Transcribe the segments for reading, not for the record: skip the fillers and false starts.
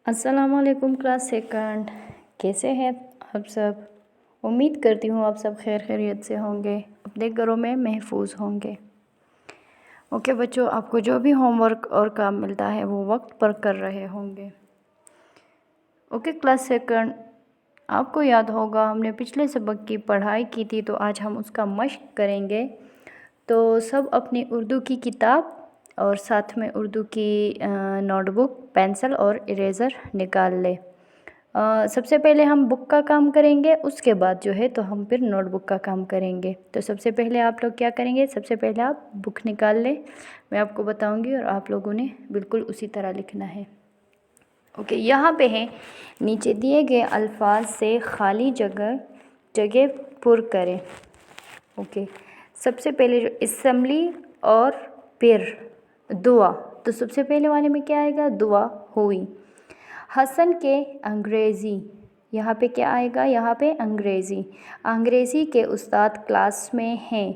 अस्सलामुअलैकुम class second. कैसे हैं आप सब? उम्मीद करती हूँ आप सब खैर खैरियत से होंगे, अपने घरों में महफूज होंगे। ओके बच्चों, आपको जो भी होमवर्क और काम मिलता है वो वक्त पर कर रहे होंगे। ओके क्लास सेकंड, आपको याद होगा हमने पिछले सबक की पढ़ाई की थी, तो आज हम उसका मश्क करेंगे। तो सब अपनी उर्दू की किताब और साथ में उर्दू की नोटबुक, पेंसिल और इरेज़र निकाल ले। सबसे पहले हम बुक का काम करेंगे, उसके बाद जो है तो हम फिर नोटबुक का काम करेंगे। तो सबसे पहले आप लोग क्या करेंगे, सबसे पहले आप बुक निकाल लें, मैं आपको बताऊंगी और आप लोगों ने बिल्कुल उसी तरह लिखना है। ओके, यहाँ पे है नीचे दिए गए अल्फाज से खाली जगह पुर करें। ओके, सबसे पहले जो असम्बली और फिर दुआ, तो सबसे पहले वाले में क्या आएगा, दुआ हुई। हसन के अंग्रेज़ी, यहाँ पे क्या आएगा, यहाँ पे अंग्रेज़ी के उस्ताद क्लास में हैं।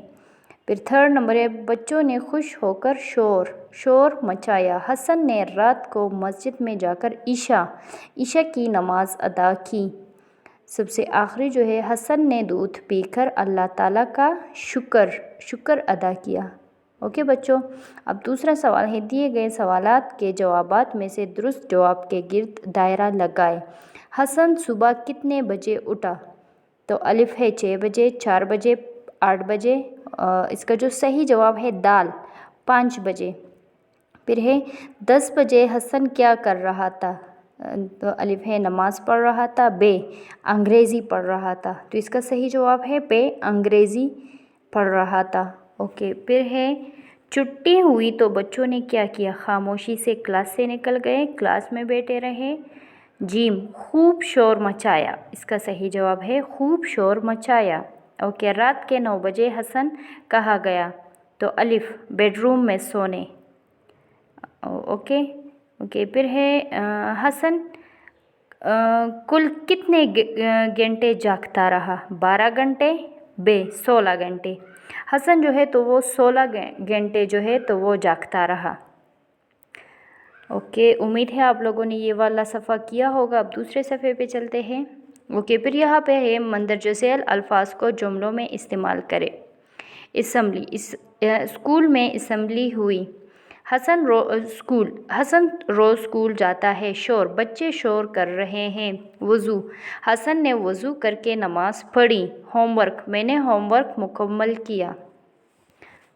फिर थर्ड नंबर है, बच्चों ने खुश होकर शोर मचाया। हसन ने रात को मस्जिद में जाकर ईशा की नमाज अदा की। सबसे आखिरी जो है, हसन ने दूध पीकर अल्लाह ताला का शुक्र अदा किया। ओके बच्चों, अब दूसरा सवाल है, दिए गए सवालात के जवाबात में से दुरुस्त जवाब के गिर्द दायरा लगाए। हसन सुबह कितने बजे उठा? तो अलिफ है 6 बजे, 4 बजे, 8 बजे। इसका जो सही जवाब है दाल, 5 बजे। फिर है 10 बजे हसन क्या कर रहा था? तो अलिफ है नमाज पढ़ रहा था, बे अंग्रेज़ी पढ़ रहा था। तो इसका सही जवाब है बे अंग्रेज़ी पढ़ रहा था। ओके, फिर है छुट्टी हुई तो बच्चों ने क्या किया? खामोशी से क्लास से निकल गए, क्लास में बैठे रहे। जीम खूब शोर मचाया, इसका सही जवाब है खूब शोर मचाया। ओके, रात के 9 बजे हसन कहाँ गया? तो अलिफ बेडरूम में सोने। ओके, फिर है हसन कुल कितने घंटे जागता रहा? 12 घंटे, बे 16 घंटे। हसन जो है तो वो 16 घंटे जो है तो वो जागता रहा। ओके, उम्मीद है आप लोगों ने ये वाला सफ़ा किया होगा। अब दूसरे सफ़े पे चलते हैं। ओके, फिर यहाँ पे है मंदरज झैल अल्फाज को जुमलों में इस्तेमाल करें। असम्बली, स्कूल में असम्बली हुई। हसन रोज़ स्कूल जाता है। शोर, बच्चे शोर कर रहे हैं। वज़ू, हसन ने वज़ू करके नमाज़ पढ़ी। होमवर्क, मैंने होमवर्क मुकम्मल किया।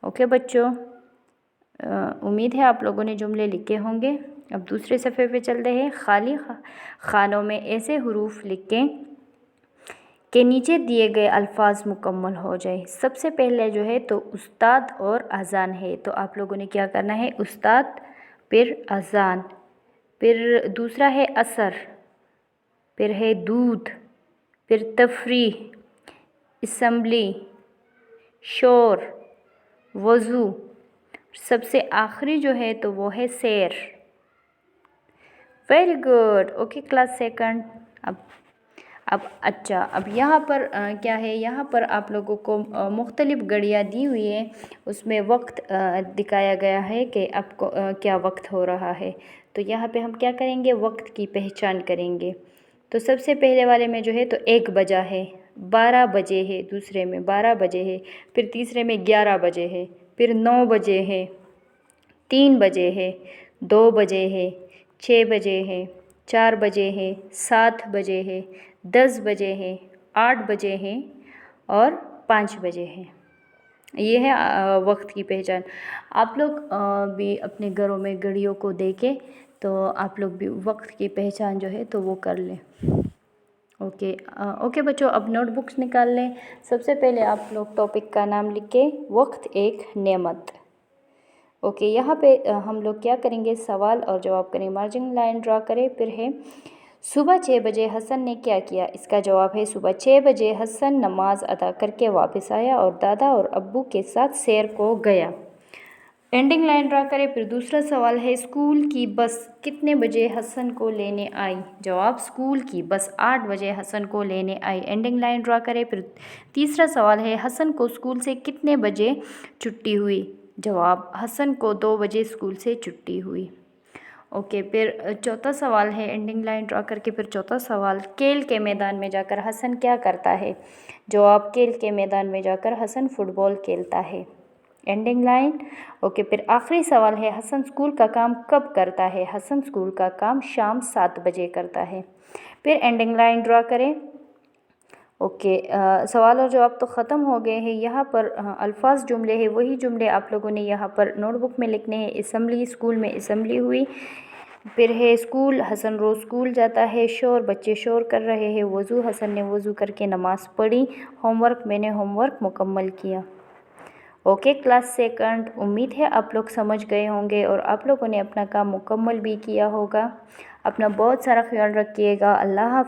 ओके बच्चों, उम्मीद है आप लोगों ने जुमले लिखे होंगे। अब दूसरे सफ़े पे चलते हैं। खाली खानों में ऐसे हरूफ लिखें के नीचे दिए गए अल्फाज मुकम्मल हो जाए। सबसे पहले जो है तो उस्ताद और अजान है, तो आप लोगों ने क्या करना है, उस्ताद फिर अजान। फिर दूसरा है असर, फिर है दूध, फिर तफरीह, असम्बली, शोर, वज़ू, सबसे आखिरी जो है तो वो है सैर। Very good. Okay class second, अब यहाँ पर क्या है, यहाँ पर आप लोगों को मुख्तलिफ़ घड़ियाँ दी हुई है, उसमें वक्त दिखाया गया है कि आपको क्या वक्त हो रहा है। तो यहाँ पे हम क्या करेंगे, वक्त की पहचान करेंगे। तो सबसे पहले वाले में जो है तो 1 बजा है, 12 बजे है, दूसरे में 12 बजे है, फिर तीसरे में 11 बजे है, फिर 9 बजे है, 3 बजे है, 2 बजे है, 6 बजे है, 4 बजे है, 7 बजे है, 10 बजे है, 8 बजे है और 5 बजे है। ये है वक्त की पहचान। आप लोग भी अपने घरों में घड़ियों को देखें, तो आप लोग भी वक्त की पहचान जो है तो वो कर लें। ओके बच्चों, अब नोटबुक्स निकाल लें। सबसे पहले आप लोग टॉपिक का नाम लिख के, वक्त एक नेमत। ओके, यहाँ पे हम लोग क्या करेंगे, सवाल और जवाब करेंगे। मार्जिन लाइन ड्रा करें। फिर है सुबह 6 बजे हसन ने क्या किया? इसका जवाब है सुबह 6 बजे हसन नमाज अदा करके वापस आया और दादा और अब्बू के साथ सैर को गया। एंडिंग लाइन ड्रा करें। फिर दूसरा सवाल है, स्कूल की बस कितने बजे हसन को लेने आई? जवाब स्कूल की बस 8 बजे हसन को लेने आई। एंडिंग लाइन ड्रा करें। फिर तीसरा सवाल है, हसन को स्कूल से कितने बजे छुट्टी हुई? जवाब हसन को 2 बजे स्कूल से छुट्टी हुई। ओके, फिर चौथा सवाल है, एंडिंग लाइन ड्रा करके फिर चौथा सवाल, खेल के मैदान में जाकर हसन क्या करता है? जवाब, खेल के मैदान में जाकर हसन फुटबॉल खेलता है। Ending line. ओके, फिर आखिरी सवाल है, हसन स्कूल का काम कब करता है? हसन स्कूल का काम शाम 7 बजे करता है। फिर एंडिंग लाइन ड्रा करें। ओके, सवाल और जवाब तो ख़त्म हो गए हैं। यहाँ पर अल्फाज जुमले हैं, वही जुमले आप लोगों ने यहाँ पर नोटबुक में लिखने हैं। असम्बली, स्कूल में असम्बली हुई। फिर है स्कूल, हसन रोज़ स्कूल जाता है। शोर, बच्चे शोर कर रहे हैं। वज़ू, हसन ने वज़ू करके नमाज़ पढ़ी। होमवर्क, मैंने होमवर्क मुकम्मल किया। ओके क्लास सेकंड, उम्मीद है आप लोग समझ गए होंगे और आप लोगों ने अपना काम मुकम्मल भी किया होगा। अपना बहुत सारा ख्याल रखिएगा। अल्लाह हाफ़िज़।